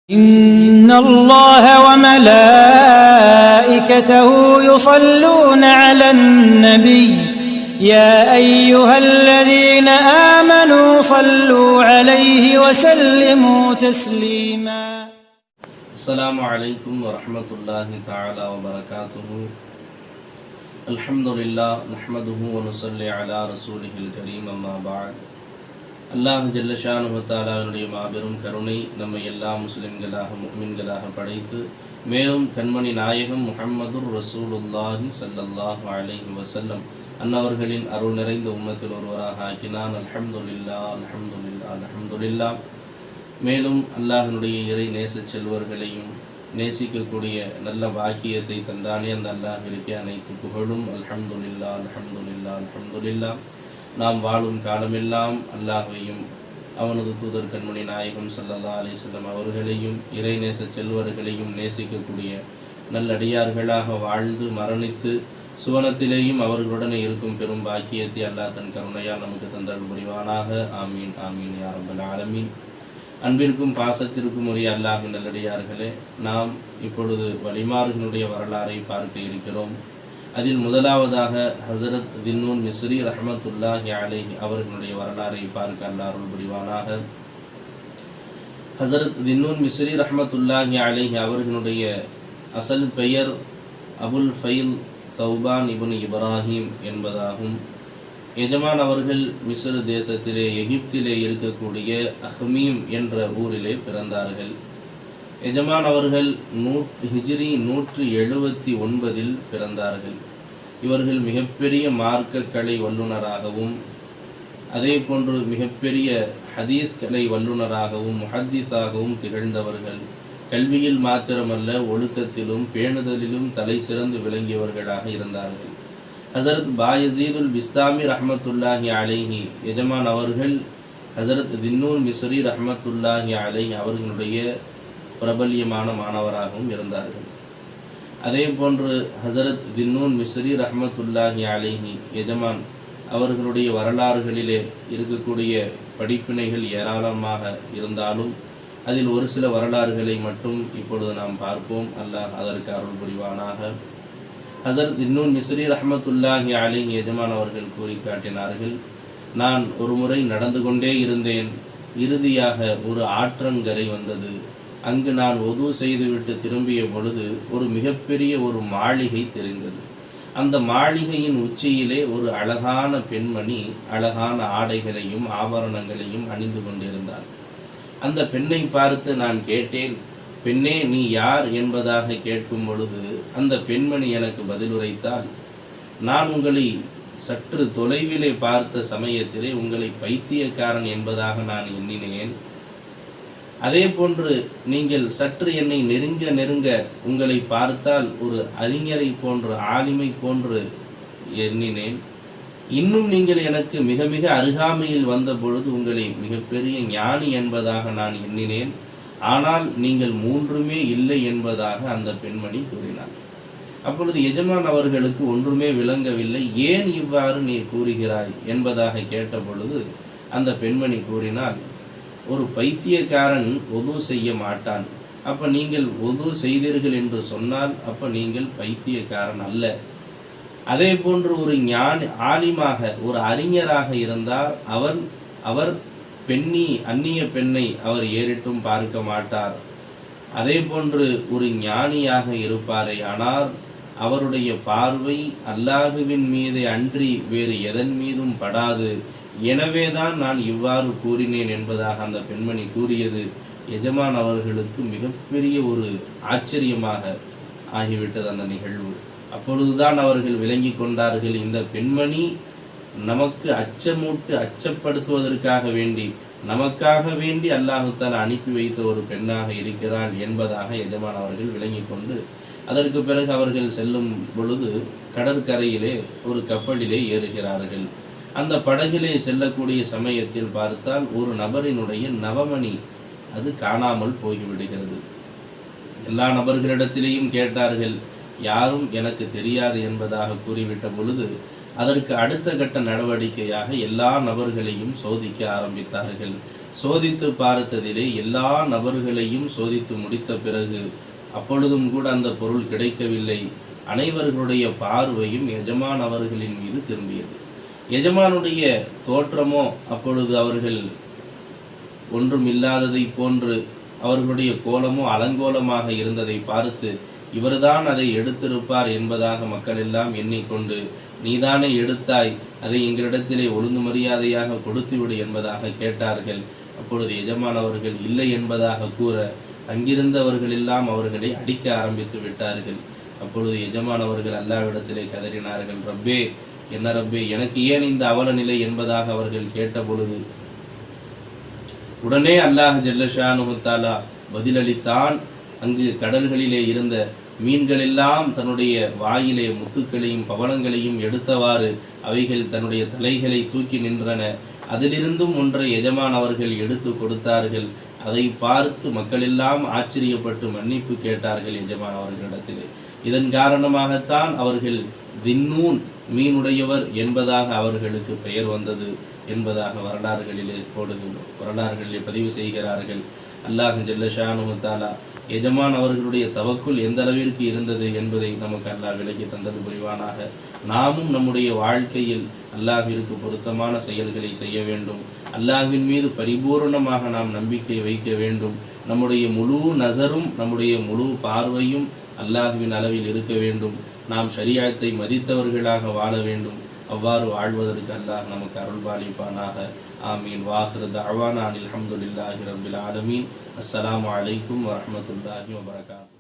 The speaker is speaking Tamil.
إن الله وملائكته يصلون على النبي يا أيها الذين آمنوا صلوا عليه وسلموا تسليما. السلام عليكم ورحمة الله تعالى وبركاته. الحمد لله نحمده ونصلي على رسوله الكريم أما بعد. அல்லாஹ் ஜல்லஷானுஹு தஆலாவுடைய மாபெரும் கருணை நம்மை எல்லா முஸ்லிம்களாக முஃமின்களாக படைத்து மேலும் கண்மணி நாயகம் முஹம்மதுர் ரசூலுல்லாஹி ஸல்லல்லாஹு அலைஹி வஸல்லம் அன்னவர்களின் அருள் நிறைந்த உம்மத்தில் ஒருவராக ஆக்கினான். அல்ஹம்துலில்லாஹ் அல்ஹம்துலில்லாஹ் அல்ஹம்துலில்லாஹ். மேலும் அல்லாஹ்வுடைய இறை நேச செல்வர்களையும் நேசிக்கக்கூடிய நல்ல வாக்கியத்தை தந்தானே அந்த அல்லாஹ்விற்கே அனைத்து புகழும். அல்ஹம்துலில்லாஹ் அல்ஹம்துலில்லாஹ் அல்ஹம்துலில்லாஹ். நாம் வாழும் காலமெல்லாம் அல்லாஹ்வையும் அவனது தூதர் கண்மணி நாயகம் ஸல்லல்லாஹு அலைஹி வஸல்லம் அவர்களையும் இறைநேச செல்வர்களையும் நேசிக்கக்கூடிய நல்லடியார்களாக வாழ்ந்து மரணித்து சுவனத்திலேயும் அவர்களுடனே இருக்கும் பெரும் பாக்கியத்தை அல்லாஹ் தன் கருணையால் நமக்கு தந்தல் புரிவானாக. ஆமீன் ஆமீன் யா ரப்பல் ஆலமீன். அன்பிற்கும் பாசத்திற்கும் உரிய அல்லாஹ்வின் நல்லடியார்களே, நாம் இப்பொழுது வலிமார்களுடைய வரலாறை பார்க்க இருக்கிறோம். அதில் முதலாவதாக ஹஸரத் தின்னூன் மிஸ்ரி ரஹ்மத்துல்லாஹி அலைஹி அவர்களுடைய வரலாறை பார்க்க அல்லாஹ் அருள் புரிவானாக. ஹஸரத் தின்னூன் மிஸ்ரி ரஹ்மத்துல்லாஹி அலைஹி அவர்களுடைய அசல் பெயர் அபுல் ஃபைல் சௌபான் இப்னு இப்ராஹிம் என்பதாகும். எஜமான் அவர்கள் மிஸ்ர் தேசத்திலே எகிப்திலே இருக்கக்கூடிய அஹ்மீம் என்ற ஊரிலே பிறந்தார்கள். எஜமான் அவர்கள் ஹிஜ்ரி 179 பிறந்தார்கள். இவர்கள் மிகப்பெரிய மார்க்க கலை வல்லுநராகவும் அதே போன்று மிகப்பெரிய ஹதீஸ் கலை வல்லுநராகவும் முஹத்திஸாகவும் திகழ்ந்தவர்கள். கல்வியில் மாத்திரமல்ல, ஒழுக்கத்திலும் பேணுதலிலும் தலை சிறந்து விளங்கியவர்களாக இருந்தார்கள். ஹஸரத் பாயசீதுல் பிஸ்தாமி ரஹ்மத்துல்லாஹி அலைஹி எஜமான் அவர்கள் ஹஸரத் தின்னூன் மிஸ்ரி ரஹ்மத்துல்லாஹி அலைஹி அவர்களுடைய பிரபல்யமான மாணவராகவும் இருந்தார்கள். அதே போன்று ஹஸரத் தின்னூன் மிஸ்ரி ரஹ்மத்துல்லாஹி அலைஹி எஜமான் அவர்களுடைய வரலாறுகளிலே இருக்கக்கூடிய படிப்பினைகள் ஏராளமாக இருந்தாலும் அதில் ஒரு சில வரலாறுகளை மட்டும் இப்பொழுது நாம் பார்ப்போம். அல்லாஹ் அதற்கு அருள் புரிவானாக. ஹஸரத் தின்னூன் மிஸ்ரி ரஹ்மத்துல்லாஹி அலைஹி எஜமான் அவர்கள் கூறி காட்டினார்கள், நான் ஒரு முறை நடந்து கொண்டே இருந்தேன். இறுதியாக ஒரு ஆற்றங்கரை வந்தது. அங்கு நான் ஒது செய்துவிட்டு திரும்பிய பொழுது ஒரு மிகப்பெரிய ஒரு மாளிகை தெரிந்தது. அந்த மாளிகையின் உச்சியிலே ஒரு அழகான பெண்மணி அழகான ஆடைகளையும் ஆபரணங்களையும் அணிந்து கொண்டிருந்தார். அந்த பெண்ணை பார்த்து நான் கேட்டேன், பெண்ணே நீ யார் என்பதாக கேட்கும் பொழுது அந்த பெண்மணி எனக்கு பதிலுரைத்தால், நான் உங்களை சற்று தொலைவிலே பார்த்த சமயத்திலே உங்களை பைத்தியக்காரன் என்பதாக நான் எண்ணினேன். அதே போன்று நீங்கள் சற்று என்னை நெருங்க உங்களை பார்த்தால் ஒரு அறிஞரை போன்று ஆலிமை போன்று எண்ணினேன். இன்னும் நீங்கள் எனக்கு மிக மிக அருகாமையில் வந்த பொழுது உங்களை மிகப்பெரிய ஞானி என்பதாக நான் எண்ணினேன். ஆனால் நீங்கள் மூன்றுமே இல்லை என்பதாக அந்த பெண்மணி கூறினார். அப்பொழுது எஜமான் அவர்களுக்கு ஒன்றுமே விளங்கவில்லை. ஏன் இவ்வாறு நீ கூறுகிறாய் என்பதாக கேட்ட பொழுது அந்த பெண்மணி கூறினாள், ஒரு பைத்தியக்காரன் ஒது செய்ய மாட்டான். அப்போ நீங்கள் ஒது செய்தீர்கள் என்று சொன்னால் அப்போ நீங்கள் பைத்தியக்காரன் அல்ல. அதே போன்று ஒரு ஆலிமாக ஒரு அறிஞராக இருந்தால் அவர் அந்நிய பெண்ணை அவர் ஏறிட்டும் பார்க்க மாட்டார். அதே போன்று ஒரு ஞானியாக இருப்பாரே, ஆனால் அவருடைய பார்வை அல்லாஹுவின் மீது அன்றி வேறு எதன் மீதும் படாது. எனவேதான் நான் இவ்வாறு கூறினேன் என்பதாக அந்த பெண்மணி கூறியது எஜமான் அவர்களுக்கு மிகப்பெரிய ஒரு ஆச்சரியமாக ஆகிவிட்டது அந்த நிகழ்வு. அப்பொழுதுதான் அவர்கள் விளங்கி கொண்டார்கள், இந்த பெண்மணி நமக்கு அச்சப்படுத்துவதற்காக வேண்டி நமக்காக வேண்டி அல்லாஹ் தஆலா அனுப்பி வைத்த ஒரு பெண்ணாக இருக்கிறாள் என்பதாக எஜமான் அவர்கள் விளங்கி கொண்டு அதற்கு பிறகு அவர்கள் செல்லும் பொழுது கடற்கரையிலே ஒரு கப்பலிலே ஏறுகிறார்கள். அந்த படகிலே செல்லக்கூடிய சமயத்தில் பார்த்தால் ஒரு நபரினுடைய நவமணி அது காணாமல் போய்விடுகிறது. எல்லா நபர்களிடத்திலேயும் கேட்டார்கள், யாரும் எனக்கு தெரியாது என்பதாக கூறிவிட்ட பொழுது அதற்கு அடுத்த கட்ட நடவடிக்கையாக எல்லா நபர்களையும் சோதிக்க ஆரம்பித்தார்கள். சோதித்து பார்த்ததிலே எல்லா நபர்களையும் சோதித்து முடித்த பிறகு அப்பொழுதும் கூட அந்த பொருள் கிடைக்கவில்லை. அனைவர்களுடைய பார்வையும் எஜமான் அவர்களின் மீது திரும்பியது. எஜமானுடைய தோற்றமோ அப்பொழுது அவர்கள் ஒன்றும் இல்லாததை போன்று, அவர்களுடைய கோலமோ அலங்கோலமாக இருந்ததை பார்த்து இவர்தான் அதை எடுத்திருப்பார் என்பதாக மக்கள் எல்லாம் எண்ணிக்கொண்டு, நீதானே எடுத்தாய், அதை எங்களிடத்திலே ஒழுங்கு மரியாதையாக கொடுத்துவிடு என்பதாக கேட்டார்கள். அப்பொழுது எஜமான் அவர்கள் இல்லை என்பதாக கூற அங்கிருந்தவர்கள் எல்லாம் அவர்களை அடிக்க ஆரம்பித்து விட்டார்கள். அப்பொழுது எஜமான் அவர்கள் அல்லாஹ்விடத்திலே கதறினார்கள், ரப்பே, என்ன ரப்பே, எனக்கு ஏன் இந்த அவல நிலை என்பதாக அவர்கள் கேட்ட பொழுது உடனே அல்லாஹ் ஜல்லஷானுஹு தஆலா பதிலளித்தான். அங்கு கடல்களிலே இருந்த மீன்கள் எல்லாம் தன்னுடைய வாயிலே முத்துக்களையும் பவளங்களையும் எடுத்தவாறு அவைகள் தன்னுடைய தலைகளை தூக்கி நின்றன. அதிலிருந்தும் ஒன்றை எஜமான் அவர்கள் எடுத்து கொடுத்தார்கள். அதை பார்த்து மக்கள் எல்லாம் ஆச்சரியப்பட்டு மன்னிப்பு கேட்டார்கள் எஜமான் அவர்களிடத்திலே. இதன் காரணமாகத்தான் அவர்கள் தின்னூன், மீனுடையவர் என்பதாக அவர்களுக்கு பெயர் வந்தது என்பதாக வரலாறுகளிலே பதிவு செய்கிறார்கள். அல்லாஹ் ஜல்லஷானுஹு தஆலா எஜமான் அவர்களுடைய தவக்குல் எந்த அளவிற்கு இருந்தது என்பதை நமக்கு அல்லாஹ் விலக்கி தந்தது புரிவானாக. நாமும் நம்முடைய வாழ்க்கையில் அல்லாஹ்விற்கு பொருத்தமான செயல்களை செய்ய வேண்டும். அல்லாஹ்வின் மீது பரிபூர்ணமாக நாம் நம்பிக்கை வைக்க வேண்டும். நம்முடைய முழு நசரும் நம்முடைய முழு பார்வையும் அல்லாஹ்வின் அளவில் இருக்க வேண்டும். நாம் ஷரியத்தை மதித்தவர்களாக வாழ வேண்டும். அவ்வாறு வாழ்வதற்கு அல்லாஹ் நமக்கு அருள்பாலிப்பானாக. ஆமீன். வாஹிரு தஅவானா அல்ஹம்துலில்லாஹி ரப்பில் ஆலமீன். அஸ்ஸலாமு அலைக்கும் வரஹ்மத்துல்லாஹி வபரகாத்துஹு.